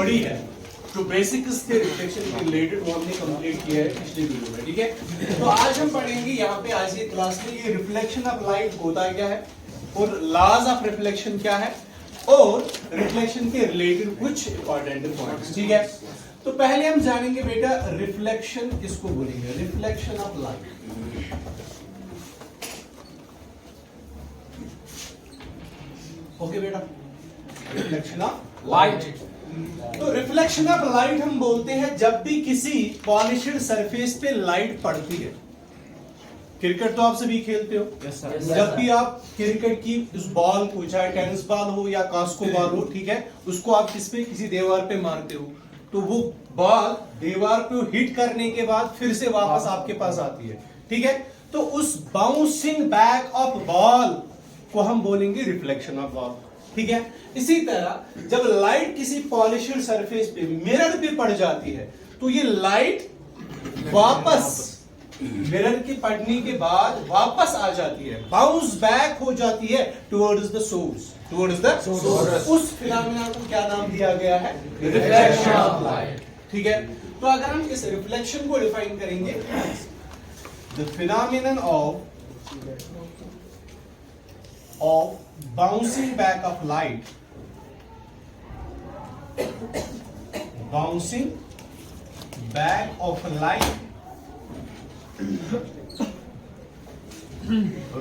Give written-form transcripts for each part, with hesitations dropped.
बड़ी है, जो बेसिक्स थे रिफ्लेक्शन के रिलेटेड वो हमने कंप्लीट किया है पिछले वीडियो में, ठीक है। तो आज हम पढ़ेंगे यहाँ पे आज की क्लास में ये रिफ्लेक्शन ऑफ लाइट होता क्या है और लॉज ऑफ रिफ्लेक्शन क्या है और रिफ्लेक्शन के रिलेटेड कुछ इंपॉर्टेंट पॉइंट्स, ठीक है। तो पहले हम जानेंगे बेटा रिफ्लेक्शन किसको बोलेंगे, रिफ्लेक्शन ऑफ लाइट। ओके बेटा, रिफ्लेक्शन ऑफ लाइट। तो रिफ्लेक्शन ऑफ लाइट हम बोलते हैं जब भी किसी पॉलिश्ड सरफेस पे लाइट पड़ती है। क्रिकेट तो आप सभी खेलते हो, जब भी आप क्रिकेट की उस बॉल को, चाहे टेनिस बॉल हो या कास्को बॉल हो, ठीक है, उसको आप किस पे, किसी दीवार पे मारते हो, तो वो बॉल दीवार पे हिट करने के बाद फिर से वापस आपके पास आती है, ठीक है। तो उस बाउंसिंग बैक ऑफ बॉल को हम बोलेंगे रिफ्लेक्शन ऑफ बॉल, ठीक है। इसी तरह जब लाइट किसी पॉलिश्ड सरफेस पे, मिरर पे पड़ जाती है, तो ये लाइट वापस मिरर के पड़ने के बाद वापस आ जाती है, बाउंस बैक हो जाती है towards the source, towards the source. उस फिनोमेना को क्या नाम दिया गया है, रिफ्लेक्शन ऑफ लाइट, ठीक है। तो अगर हम इस रिफ्लेक्शन को डिफाइन करेंगे, the phenomenon of bouncing back of light, bouncing back of light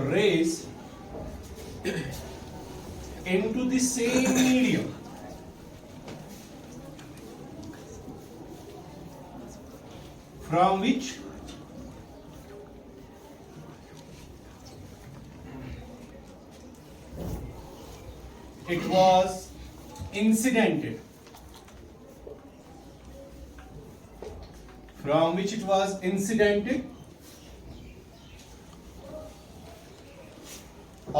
rays into the same medium from which it was incidented, from which it was incidented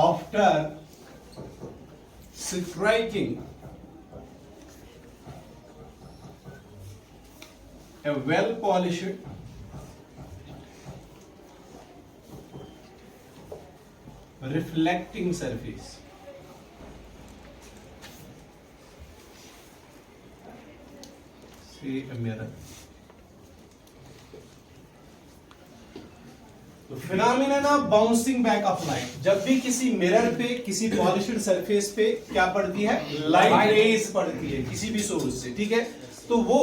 after striking a well polished reflecting surface. Say a mirror. तो phenomenon of bouncing back of light, जब भी किसी mirror पे, किसी polished surface पे क्या पड़ती है, लाइट रेज पड़ती है किसी भी सोर्स से, ठीक है, तो वो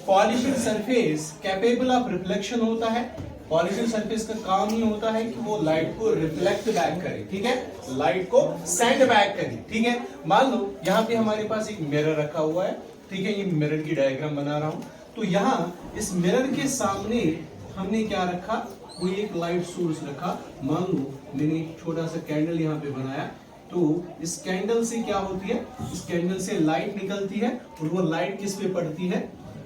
polished surface capable of reflection होता है। पॉलिश्ड सरफेस का काम ही होता है कि वो लाइट को रिफ्लेक्ट बैक करे, ठीक है, लाइट को सेंड बैक करे, ठीक है। मान लो यहाँ पे हमारे पास एक मिरर रखा हुआ है, ठीक है, ये मिरर की डायग्राम बना रहा हूं। तो यहाँ इस मिरर के सामने हमने क्या रखा, कोई एक लाइट सोर्स रखा। मान लो मैंने एक छोटा सा कैंडल यहाँ पे बनाया, तो इस कैंडल से क्या होती है, इस कैंडल से लाइट निकलती है और वो लाइट किस पे पड़ती है,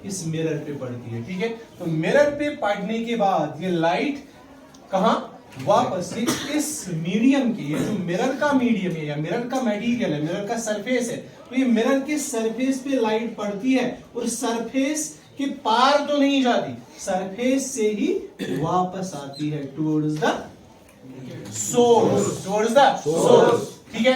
इस मिरर पे पड़ती है, ठीक है। तो मिरर पे पड़ने के बाद ये लाइट कहाँ वापस इस मीडियम की, ये जो मिरर का मीडियम है या मिरर का मटेरियल है, मिरर का सरफेस है, तो ये मिरर के सरफेस पे लाइट पड़ती है और सरफेस के पार तो नहीं जाती, सरफेस से ही वापस आती है towards the source, towards the source, ठीक है,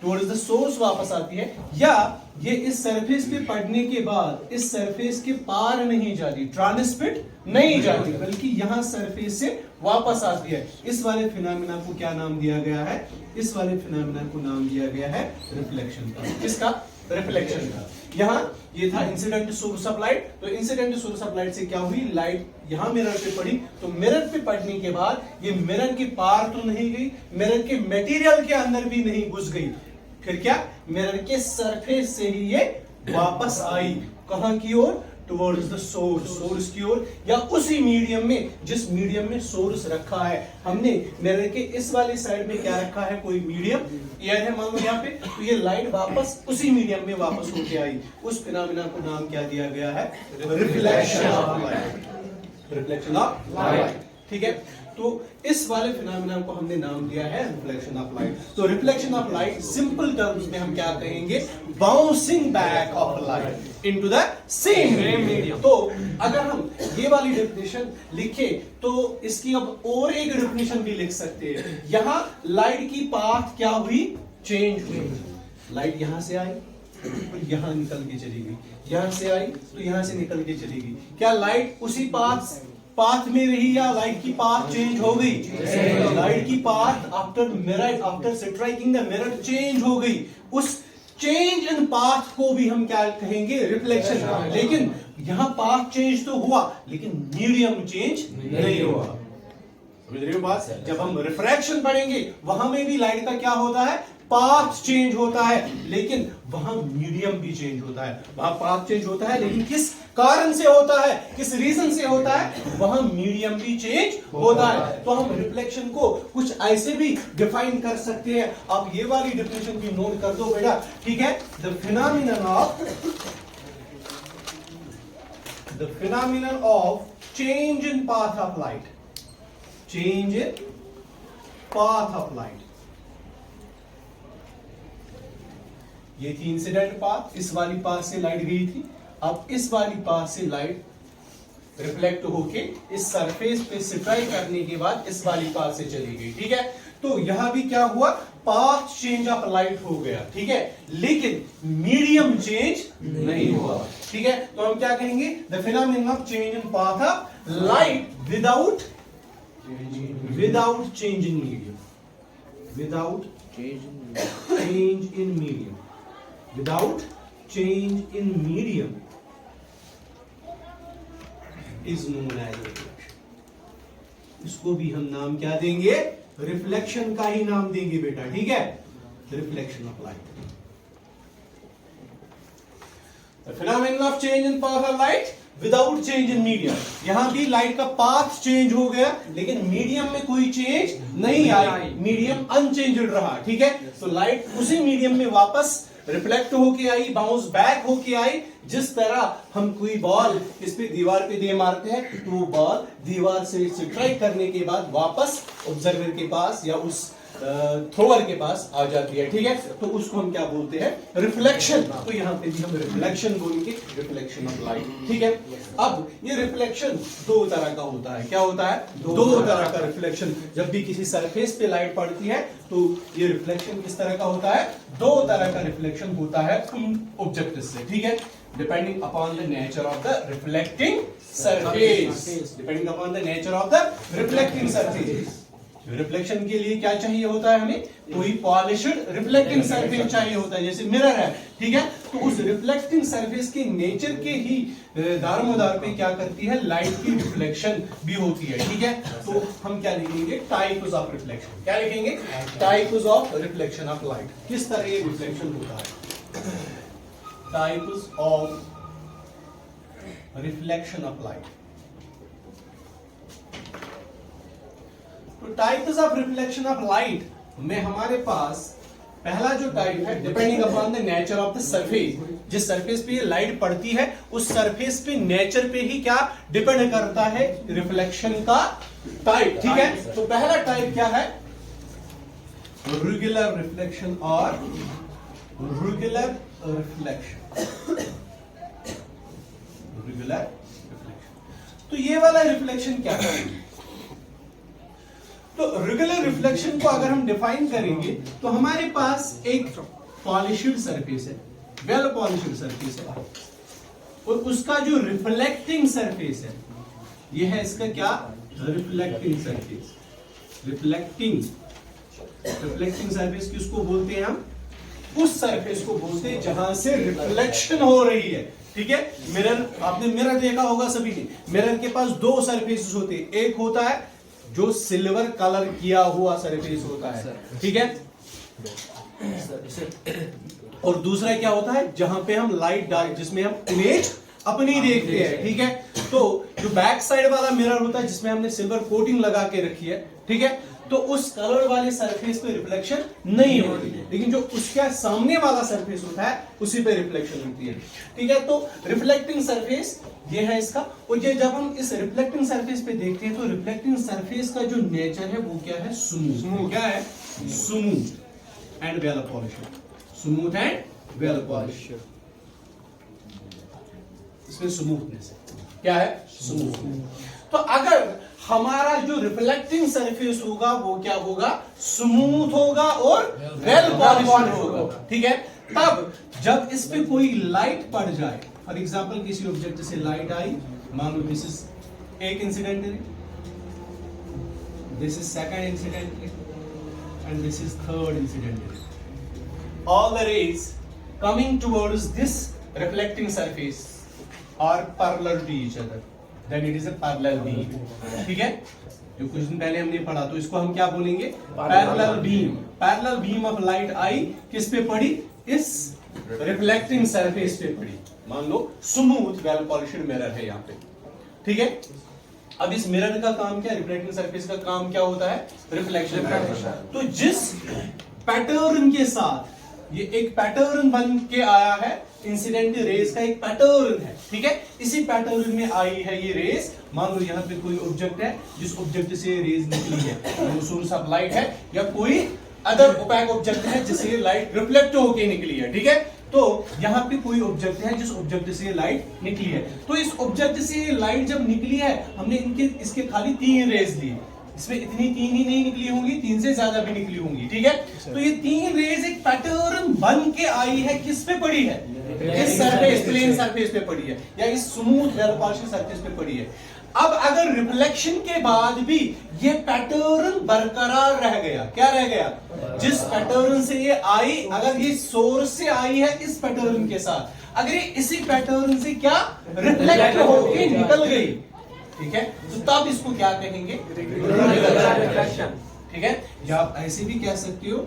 टुवर्ड्स द सोर्स वापस आती है। या ये इस सरफेस पे पड़ने के बाद इस सरफेस के पार नहीं जाती, ट्रांसमिट नहीं जाती, बल्कि यहां सरफेस से वापस आती है। इस वाले फिनोमेना को क्या नाम दिया गया है, इस वाले फिनोमेना को नाम दिया गया है रिफ्लेक्शन का। किसका, रिफ्लेक्शन का। यहाँ ये था इंसिडेंट सोर्स ऑफ लाइट, तो इंसिडेंट सोर्स ऑफ लाइट से क्या हुई, लाइट यहाँ मिरर पे पड़ी, तो मिरर पे पड़ने के बाद ये मिरर के पार तो नहीं गई, मिरर के मटेरियल के अंदर भी नहीं घुस गई, फिर क्या, मिरर के सरफेस से ही ये वापस आई, कहां की ओर, टुवर्ड्स द सोर्स, सोर्स की ओर, या उसी मीडियम में जिस मीडियम में सोर्स रखा है। हमने मिरर के इस वाली साइड में क्या रखा है, कोई मीडियम एयर है मान लो यहाँ पे, तो ये लाइट वापस उसी मीडियम में वापस होके आई। उस फिनोमेना को नाम क्या दिया गया है, reflection of light, reflection of light, ठीक है। तो इस वाले फिनोमेना को हमने नाम दिया है रिफ्लेक्शन ऑफ लाइट। तो reflection of light simple terms में हम क्या कहेंगे, bouncing back of light into the same medium. तो अगर हम ये वाली डेफिनेशन लिखे तो इसकी अब और एक डेफिनेशन भी लिख सकते हैं। यहां लाइट की पाथ क्या हुई, चेंज हुई, लाइट यहां से आई, और यहाँ निकल के चली गई, यहाँ से आई तो यहाँ से निकल के चली गई। क्या लाइट उसी पाथ में रही या लाइट की पाथ चेंज हो गई? लाइट की path after striking the mirror change हो गई। उस चेंज इन पाथ को भी हम क्या कहेंगे? रिफ्लेक्शन। लेकिन यहाँ पाथ चेंज तो हुआ लेकिन मीडियम चेंज नहीं हुआ। समझ रहे हो बात? जब हम रिफ्रैक्शन पढ़ेंगे वहां में भी लाइट का क्या होता है? पाथ चेंज होता है, लेकिन वहां मीडियम भी चेंज होता है। वहां पाथ चेंज होता है लेकिन किस कारण से होता है, किस रीजन से होता है? वहां मीडियम भी चेंज होता है। तो हम रिफ्लेक्शन को कुछ ऐसे भी डिफाइन कर सकते हैं। आप ये वाली डिफिनेशन भी नोट कर दो बेटा, ठीक है? The phenomenon of change in path of light, change in path of light. ये थी इंसिडेंट पाथ, इस वाली पाथ से लाइट गई थी। अब इस वाली पाथ से लाइट रिफ्लेक्ट होके इस सरफेस पे स्ट्राइक करने के बाद इस वाली पाथ से चली गई, ठीक है? तो यहां भी क्या हुआ? पाथ चेंज ऑफ लाइट हो गया, ठीक है? लेकिन मीडियम चेंज नहीं हुआ, ठीक है? तो हम क्या कहेंगे? The phenomenon of change in path of light without change in medium, without change in medium, without change in medium is known as reflection. इसको भी हम नाम क्या देंगे? रिफ्लेक्शन का ही नाम देंगे बेटा, ठीक है? Reflection of light. The phenomenon of change in path of light without change in medium. यहां भी लाइट का पाथ चेंज हो गया लेकिन मीडियम में कोई चेंज नहीं आई, मीडियम अनचेंज्ड रहा, ठीक है? तो लाइट उसी मीडियम में वापस रिफ्लेक्ट होके आई, बाउंस बैक होके आई। जिस तरह हम कोई बॉल इस पे दीवार पे दे मारते हैं तो वो बॉल दीवार से स्ट्राइक करने के बाद वापस ऑब्जर्वर के पास या उस थ्रोअर के पास आ जाती है, ठीक है? तो उसको हम क्या बोलते हैं? रिफ्लेक्शन। तो यहाँ पे भी हम रिफ्लेक्शन बोलेंगे, रिफ्लेक्शन ऑफ लाइट, ठीक है? अब ये रिफ्लेक्शन दो तरह का होता है। क्या होता है? दो तरह का रिफ्लेक्शन। जब भी किसी सरफेस पे लाइट पड़ती है तो ये रिफ्लेक्शन किस तरह का होता है? दो तरह का रिफ्लेक्शन होता है ऑब्जेक्ट से, ठीक है? Depending upon the nature of the reflecting surface, depending upon the nature of the reflecting surface. Reflection के लिए क्या चाहिए होता है हमें? कोई पॉलिश्ड रिफ्लेक्टिंग सरफेस चाहिए होता है, जैसे मिरर है, ठीक है? तो उस रिफ्लेक्टिंग सरफेस के नेचर के ही दारोमदार पे क्या करती है? लाइट की रिफ्लेक्शन भी होती है, ठीक है? तो हम क्या लिखेंगे? Types of reflection. क्या लिखेंगे? Types of reflection of light. किस तरह ये रिफ्लेक्शन होता है? Types of reflection of light. तो types of reflection of light में हमारे पास पहला जो टाइप है, depending upon the nature of the surface. जिस सरफेस पे ये लाइट पड़ती है उस सरफेस पे नेचर पे ही क्या डिपेंड करता है? रिफ्लेक्शन का टाइप, ठीक है? तो पहला टाइप क्या है? रेगुलर रिफ्लेक्शन और रेगुलर रिफ्लेक्शन, रेगुलर रिफ्लेक्शन। तो ये वाला रिफ्लेक्शन क्या है? तो रेगुलर रिफ्लेक्शन को अगर हम डिफाइन करेंगे तो हमारे पास एक पॉलिश्ड सरफेस है, वेल पॉलिश्ड सरफेस है, और उसका जो रिफ्लेक्टिंग सरफेस है ये है इसका क्या? Reflecting surface. रिफ्लेक्टिंग सरफेस किसको बोलते हैं हम? उस सरफेस को बोलते हैं जहां से रिफ्लेक्शन हो रही है, ठीक है? मिरर, आपने मिरर देखा होगा सभी ने। मिरर के पास दो सरफेसेस होते हैं, एक होता है जो सिल्वर कलर किया हुआ सरफेस होता है, ठीक है? और दूसरा क्या होता है? जहां पे हम लाइट डाल, जिसमें हम इमेज अपनी देखते हैं, ठीक है? तो जो बैक साइड वाला मिरर होता है जिसमें हमने सिल्वर कोटिंग लगा के रखी है, ठीक है? तो उस कलर वाले सरफेस पे रिफ्लेक्शन नहीं होती, लेकिन जो उसका सामने वाला सरफेस होता है उसी पे रिफ्लेक्शन होती है, ठीक है? तो रिफ्लेक्टिंग सरफेस ये है इसका। और ये जब हम इस रिफ्लेक्टिंग सरफेस पे देखते हैं तो रिफ्लेक्टिंग सरफेस का जो नेचर है वो क्या है? स्मूथ। क्या है? Smooth and well polished. Smooth and well polished. इसमें स्मूथनेस क्या है? स्मूथ। तो अगर हमारा जो रिफ्लेक्टिंग सरफेस होगा वो क्या होगा? स्मूथ होगा और वेल पॉलिश्ड होगा, ठीक है? तब जब इस पे कोई लाइट पड़ जाए, फॉर एग्जाम्पल किसी ऑब्जेक्ट से लाइट आई, मान लो दिस इज एक incident ray, this is second incident ray, and this is third incident ray. All the rays coming towards this reflecting surface are parallel to each other, then it is a parallel beam. ठीक है, जो कुछ दिन पहले हमने पढ़ा, तो इसको हम क्या बोलेंगे? Parallel beam. Parallel beam of light आई किस पे पड़ी? इस रिफ्लेक्टिंग सरफेस पे पड़ी. मान लो स्मूथ वेल पॉलिश्ड मिरर है यहाँ पे, ठीक है. अब इस मिरर का काम क्या? रिफ्लेक्टिंग सरफेस का काम क्या होता है? रिफ्लेक्शन. तो जिस पैटर्न के साथ ये एक पैटर्न बन के आया है, इंसिडेंट रेज का एक पैटर्न है, ठीक है. इसी पैटर्न में आई है ये रेज. मान लो यहाँ पे कोई ऑब्जेक्ट है, जिस ऑब्जेक्ट से रेज निकली है, वो सोर्स ऑफ लाइट है, या कोई अदर ओपैक ऑब्जेक्ट है जिससे लाइट रिफ्लेक्ट होके निकली है, ठीक है. तो यहाँ पे कोई ऑब्जेक्ट है जिस ऑब्जेक्ट से लाइट निकली है. तो इस ऑब्जेक्ट से लाइट जब निकली है, हमने इसके खाली 3 रेज लिए. इसमें इतनी 3 ही नहीं निकली होंगी, 3 से ज्यादा भी निकली होंगी, ठीक है. तो ये 3 रेज एक पैटर्न बन के आई है, किस पे पड़ी है? इस सरफेस, प्लेन सरफेस पे पड़ी है, या इस स्मूथ वेल पॉलिश्ड सरफेस पे पड़ी है. अब अगर रिफ्लेक्शन के बाद भी ये पैटर्न बरकरार रह गया, क्या रह गया? जिस पैटर्न से ये आई, अगर ये सोर्स से आई है इस पैटर्न के साथ, अगर ये इसी पैटर्न से क्या रिफ्लेक्ट होके निकल गई, ठीक है, तो तब इसको क्या कहेंगे? रिफ्लेक्शन. ठीक है. या आप ऐसे भी कह सकते हो,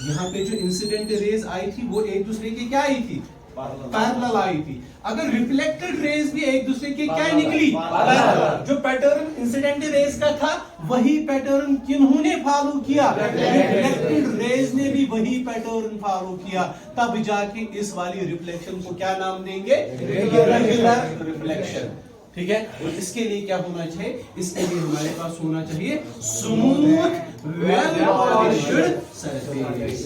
यहाँ पे जो इंसिडेंट रेज आई थी वो एक दूसरे की क्या आई थी? पैरेलल आई थी. अगर रिफ्लेक्टेड रेज भी एक दूसरे की क्या निकली? पैरेलल. जो पैटर्न इंसिडेंट रेज का था, वही पैटर्न किन्होंने फॉलो किया? रिफ्लेक्टेड रेज ने भी वही पैटर्न फॉलो किया. तब जाके इस वाली रिफ्लेक्शन को क्या नाम देंगे? Regular reflection. ठीक है. और इसके लिए क्या होना चाहिए? इसके लिए हमारे पास होना चाहिए smooth well polished surface.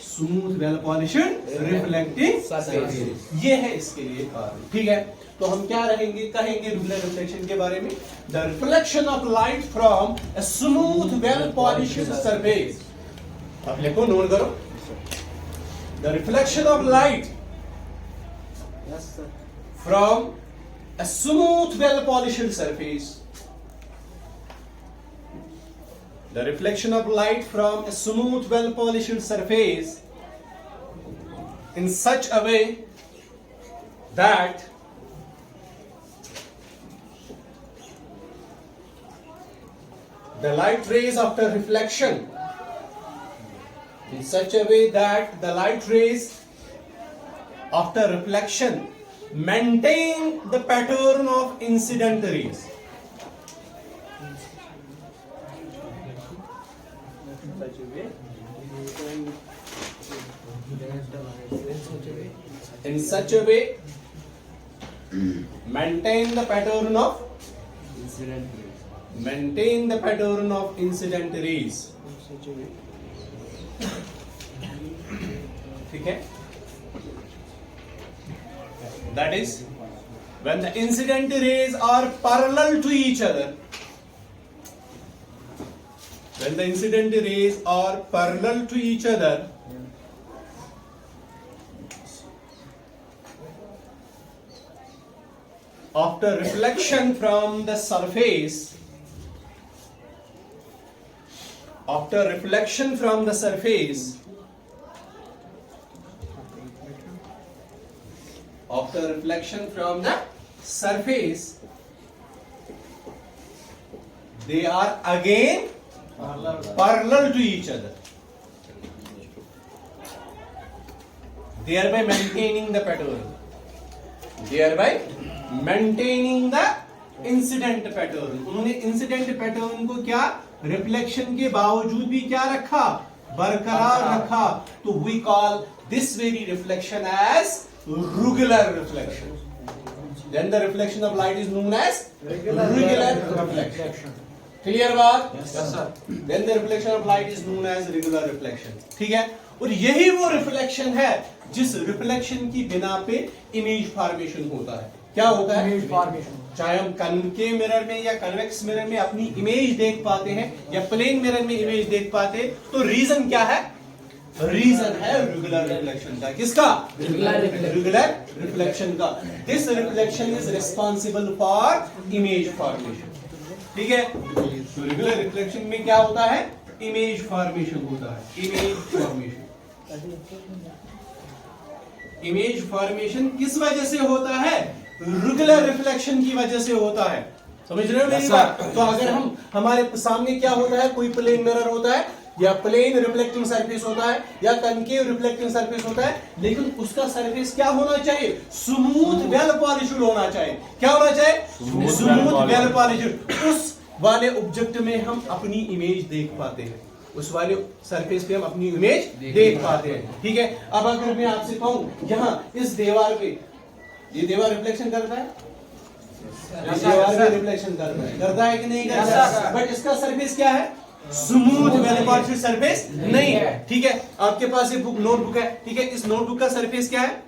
Smooth well polished reflecting surface, ये है इसके लिए कारण. ठीक है. तो हम क्या रहेंगे, कहेंगे रेगुलर रिफ्लेक्शन के बारे में? The reflection of light from a smooth well polished surface. अब लिखो, नोट करो. The reflection of light from a smooth well polished surface. The reflection of light from a smooth well polished surface in such a way that the light rays after reflection, in such a way that the light rays after reflection maintain the pattern of incident rays. In such a way, maintain the pattern of incident rays. Maintain the pattern of incident rays. ठीक है. That is, when the incident rays are parallel to each other, when the incident rays are parallel to each other, after reflection from the surface, after reflection from the surface, after reflection from the surface, they are again parallel to each other, thereby maintaining the pattern, thereby maintaining the incident pattern. उन्होंने incident pattern को क्या reflection के बावजूद भी क्या रखा? बरकरार रखा. तो we call this very reflection as regular reflection. Then the reflection of light is known as regular reflection. Clear बात? Yes sir. Then the reflection of light is known as regular reflection. ठीक है. और यही वो reflection है जिस reflection की बिना पे इमेज फॉर्मेशन होता है. क्या होता है? Image formation. चाहे हम कनकेव मिरर में या कन्वेक्स मिरर में अपनी इमेज देख पाते हैं, या प्लेन मिरर में इमेज देख पाते हैं, तो रीजन क्या है? रीजन है रेगुलर रिफ्लेक्शन का। किसका? रेगुलर रिफ्लेक्शन का। This reflection is responsible for image formation. ठीक है, तो रेगुलर रिफ्लेक्शन में क्या होता है? इमेज फॉर्मेशन होता है। इमेज फॉर्मेशन, इमेज फॉर्मेशन किस वजह से होता है? रेगुलर रिफ्लेक्शन की वजह से होता है। समझ रहे हो मेरी बात? तो अगर हम हमारे सामने क्या होता है, कोई प्लेन मिरर होता है या प्लेन रिफ्लेक्टिंग सरफेस होता है या कनकेव रिफ्लेक्टिंग सरफेस होता है, लेकिन उसका सरफेस क्या होना चाहिए? स्मूथ वेल पॉलिश्ड होना चाहिए। क्या होना चाहिए? Smooth well polished. उस वाले ऑब्जेक्ट में हम अपनी इमेज देख पाते हैं, उस वाले सरफेस पे हम अपनी इमेज देख पाते हैं। ठीक है, अब अगर मैं आपसे कहूं यहाँ इस दीवार पे, ये दीवार रिफ्लेक्शन करता है, दीवार पे रिफ्लेक्शन करता है कि नहीं करता? बट इसका सरफेस क्या है? स्मूथ वेल पॉलिश्ड सरफेस नहीं है। ठीक है, आपके पास ये बुक नोटबुक है, ठीक है, इस नोटबुक का सरफेस क्या है?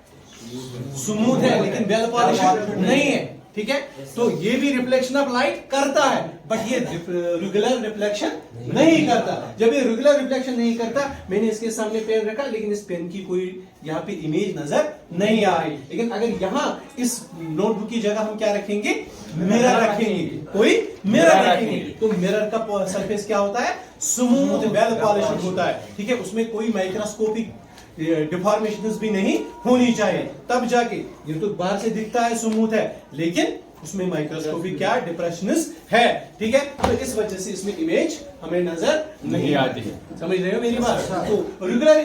स्मूथ है, लेकिन वेल पॉलिश्ड नहीं है। ठीक है, तो ये भी रिफ्लेक्शन ऑफ लाइट करता है, बट ये रेगुलर रिफ्लेक्शन नहीं करता। जब ये रेगुलर रिफ्लेक्शन नहीं करता, मैंने इसके सामने पेन रखा, लेकिन इस पेन की कोई यहाँ पे इमेज नजर नहीं आ रही। लेकिन अगर यहाँ इस नोटबुक की जगह हम क्या रखेंगे? मिरर रखेंगे, कोई मिरर रखेंगे, तो मिरर का सरफेस क्या होता है? स्मूथ वेल पॉलिश्ड होता है। ठीक है, उसमें कोई माइक्रोस्कोपिक डिफॉर्मेशंस भी नहीं होनी चाहिए, तब जाके ये तो बाहर से दिखता है स्मूथ है, लेकिन उसमें माइक्रोस्कोपिक क्या डिप्रेशंस है। ठीक है, तो इस वजह से इसमें इमेज हमें नजर नहीं आती है। समझ रहे हो मेरी बात? तो रेगुलर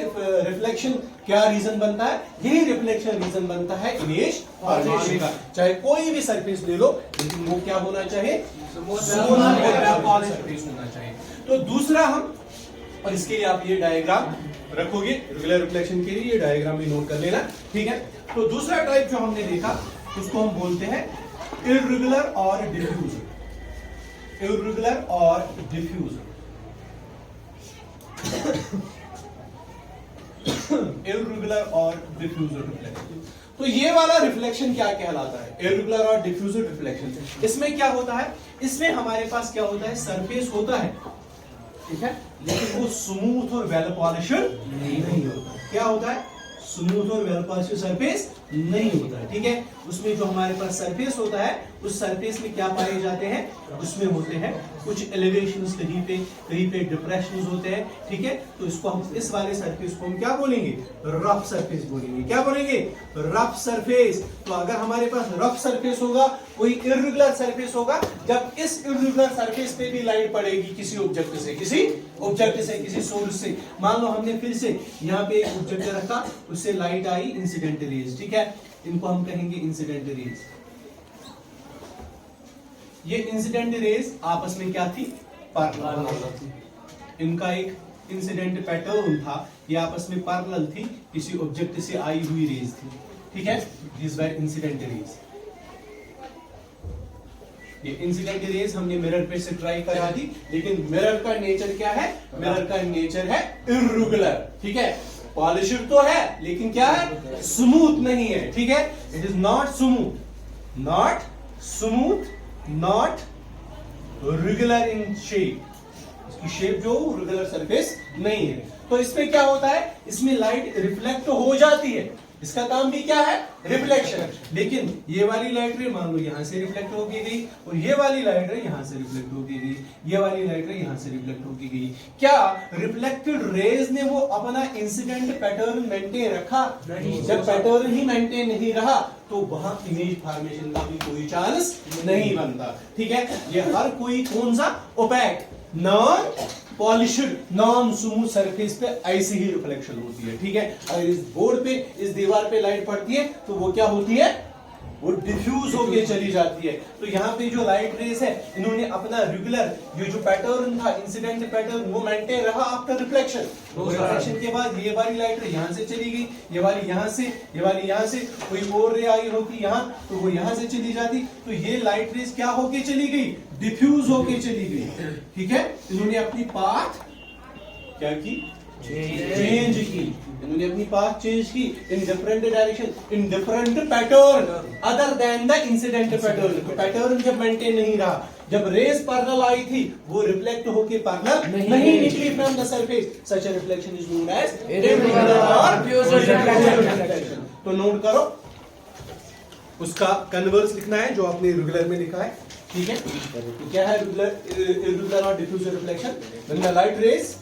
रिफ्लेक्शन क्या रीजन बनता है? यही रिफ्लेक्शन रीजन बनता है इमेज फॉर्मेशन का। चाहे कोई भी सरफेस ले लो, लेकिन वो क्या होना चाहिए? सरफेस होना चाहिए। तो दूसरा हम, और इसके लिए आप ये डायग्राम रखोगे रेगुलर रिफ्लेक्शन के लिए, ये डायग्राम भी नोट कर लेना। ठीक है, तो दूसरा टाइप जो हमने देखा उसको हम बोलते हैं इर्रेगुलर और डिफ्यूजर। इर्रेगुलर और डिफ्यूजर। इर्रेगुलर और डिफ्यूजर रिफ्लेक्शन। तो ये वाला रिफ्लेक्शन क्या कहलाता है? इर्रेगुलर और डिफ्यूजर रिफ्लेक्शन। इसमें क्या होता है? इसमें हमारे पास क्या होता है? सरफेस होता है, ठीक है, लेकिन वो स्मूथ और वेल पॉलिश्ड नहीं होता। क्या होता है? स्मूथ और वेल पॉलिश्ड सरफेस नहीं होता है। ठीक है, उसमें जो हमारे पास सरफेस होता है, उस सरफेस में क्या पाए जाते हैं? उसमें होते हैं कुछ एलिवेशंस, कहीं पे डिप्रेशंस होते हैं। ठीक है, तो इसको हम, इस वाले सरफेस को हम क्या बोलेंगे? रफ सरफेस बोलेंगे। क्या बोलेंगे? Rough surface. तो अगर हमारे पास रफ सरफेस होगा, कोई इर्रेगुलर सरफेस होगा, जब इस इर्रेगुलर सरफेस पे भी लाइट पड़ेगी किसी ऑब्जेक्ट से, किसी सोर्स से, मान लो हमने फिर से यहाँ पे एक ऑब्जेक्ट रखा, उससे लाइट आई, इंसिडेंट रेज। ठीक है, इनको हम कहेंगे इंसिडेंट रेज। ये इंसिडेंट रेज आपस में क्या थी? पैरेलल। इनका एक इंसिडेंट पैटर्न था, ये आपस में पैरेलल थी, किसी ऑब्जेक्ट से आई हुई रेज थी। ठीक है, दिस वर इंसिडेंट रेज। ये इंसिडेंट रेज हमने मिरर पे से ट्राई करा दी, लेकिन मिरर का नेचर क्या है? मिरर का नेचर है इर्रेगुलर। ठीक है, पॉलिश्ड तो है, लेकिन क्या है? स्मूथ नहीं है। ठीक है, it is not smooth, not regular in shape. इसकी शेप जो रेगुलर सरफेस नहीं है। तो इसमें क्या होता है? इसमें लाइट रिफ्लेक्ट हो जाती है, इसका काम भी क्या है? रिफ्लेक्शन। लेकिन ये वाली लाइट रे मान लो यहां से रिफ्लेक्ट होके गई, और ये वाली लाइट रे यहां से रिफ्लेक्ट होके गई, ये वाली लाइट रे यहां से रिफ्लेक्ट होके गई। क्या रिफ्लेक्टेड रेज ने वो अपना इंसिडेंट पैटर्न मेंटेन रखा? नहीं। जब पैटर्न ही मेंटेन नहीं रहा, तो वहां इमेज फॉर्मेशन का भी कोई चांस नहीं बनता। ठीक है, ये हर कोई कौन सा? Opaque, non polished, non smooth surface पे ऐसे ही रिफ्लेक्शन होती है। ठीक है, अगर इस बोर्ड पे, इस दीवार पे लाइट पड़ती है, तो वो क्या होती है? वो डिफ्यूज होके चली जाती है। तो यहाँ पे जो लाइट रेस है, इन्होंने अपना रेगुलर ये जो पैटर्न था, इंसिडेंट पैटर्न, वो मेंटेन रहा आफ्टर रिफ्लेक्शन। रिफ्लेक्शन के बाद ये वाली लाइट रे यहाँ से चली गई, ये वाली यहाँ से, ये वाली यहाँ से, कोई और रे आई होती यहाँ, तो वो यहाँ से चली जाती। तो ये लाइट रेस क्या होके चली गई? डिफ्यूज होके चली गई। ठीक है, इन्होंने अपनी पाथ क्या की? चेंज की, इन्होंने अपनी पाथ चेंज की in different direction, in different pattern other than the incident pattern. Pattern जब मेंटेन नहीं रहा, जब रेस पैरेलल आई थी वो रिफ्लेक्ट होके पैरेलल नहीं निकली from the surface, such a reflection is known as irregular और डिफ्यूज्ड रिफ्लेक्शन। तो नोट करो, उसका कन्वर्स लिखना है जो आपने रेगुलर में लिखा है, ठीक है। क्या है इर्रेगुलर और diffused reflection? When the light rays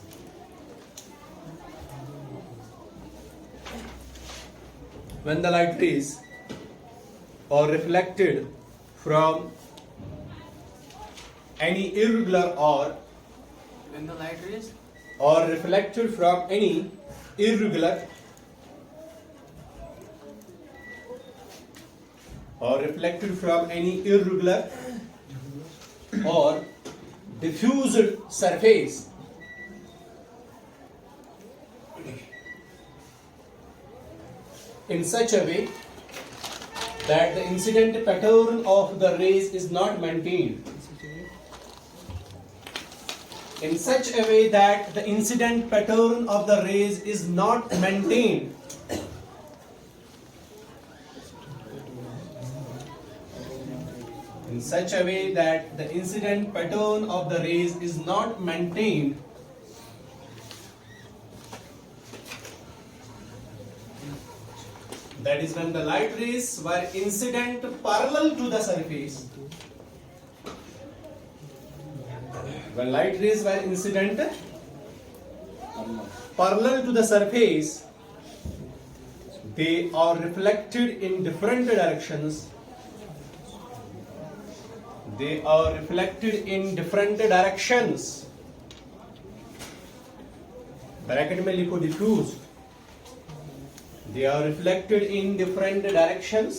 when the light rays are reflected from any irregular or When the light rays or reflected from any irregular or reflected from any irregular or diffused surface in such a way that the incident pattern of the rays is not maintained. In such a way that the incident pattern of the rays is not maintained. In such a way that the incident pattern of the rays is not maintained. That is when the light rays were incident parallel to the surface. When light rays were incident parallel to the surface, they are reflected in different directions. They are reflected in different directions. Bracket में लिखो diffuse. They are reflected in different directions.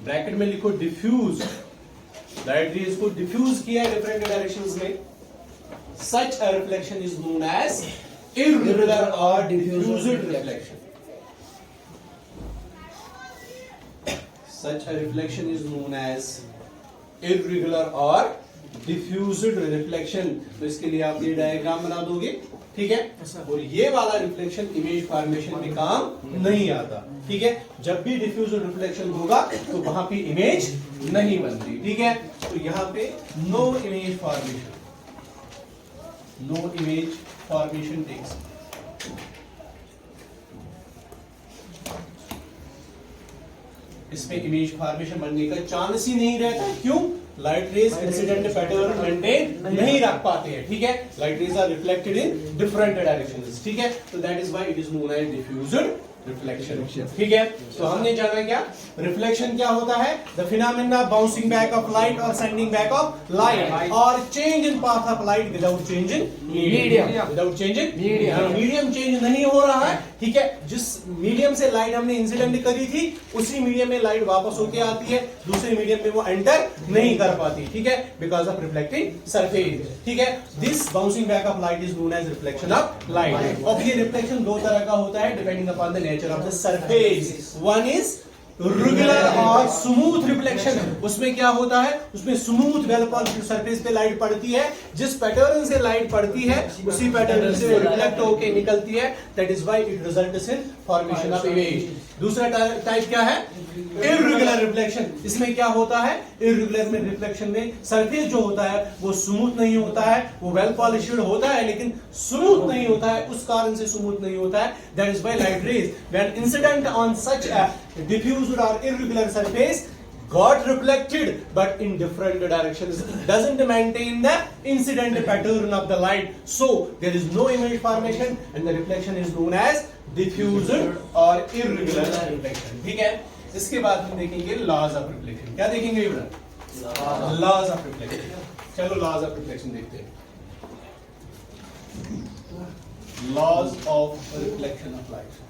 Bracket में लिखो diffuse. Light rays को diffuse किया different directions में। Such a reflection is known as irregular or diffused reflection. Such a reflection is known as irregular or diffused reflection. तो इसके लिए आप ये डायग्राम बना दोगे, ठीक है। और ये वाला रिफ्लेक्शन इमेज फॉर्मेशन में काम नहीं आता, ठीक है। जब भी डिफ्यूज रिफ्लेक्शन होगा तो वहां पे इमेज नहीं बनती, ठीक है। तो यहाँ पे no image formation, no image formation takes. इसमें इमेज फॉर्मेशन बनने का चांस ही नहीं रहता। क्यों? Light rays incident pattern maintain नहीं रख पाते हैं, ठीक है। Light rays are reflected in different directions, ठीक है। तो that is why it is known as diffused reflection, ठीक है। तो हमने जाना क्या, रिफ्लेक्शन क्या होता है? The phenomena bouncing back of light और सेंडिंग बैक ऑफ लाइट और change in path of light without change in medium, without change in medium change नहीं हो रहा है, ठीक है। जिस मीडियम से लाइट हमने इंसिडेंट करी थी उसी मीडियम में लाइट वापस होके आती है, दूसरे मीडियम में वो एंटर नहीं कर पाती, ठीक है, बिकॉज ऑफ रिफ्लेक्टिंग सरफेस, ठीक है। This bouncing back of light is known as reflection of light. और ये रिफ्लेक्शन दो तरह का होता है depending upon the nature of the surface. One is regular और स्मूथ रिफ्लेक्शन। उसमें क्या होता है, उसमें स्मूथ वेल पॉलिश्ड सरफेस पे लाइट पड़ती है, जिस पैटर्न से लाइट पड़ती है उसी पैटर्न से वो रिफ्लेक्ट होकर निकलती है। That is why it results in formation of image. दूसरा टाइप क्या है, इर्रेगुलर रिफ्लेक्शन। इसमें क्या होता है, इर्रेगुलर में रिफ्लेक्शन में सरफेस जो होता है वो स्मूथ नहीं होता है, वो वेल पॉलिश्ड होता है लेकिन स्मूथ नहीं होता है, उस कारण से स्मूथ नहीं होता है। That is why light rays when incident on such a diffused or irregular surface got reflected but in different directions, doesn't maintain the incident pattern of the light, so there is no image formation and the reflection is known as diffused or irregular reflection, ठीक है। इसके बाद हम देखेंगे laws of reflection। क्या देखेंगे बेटा? laws of reflection। चलो laws of reflection देखते हैं। laws of reflection of light।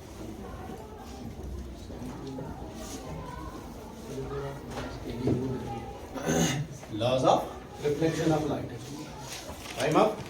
laws of reflection of light. Time up.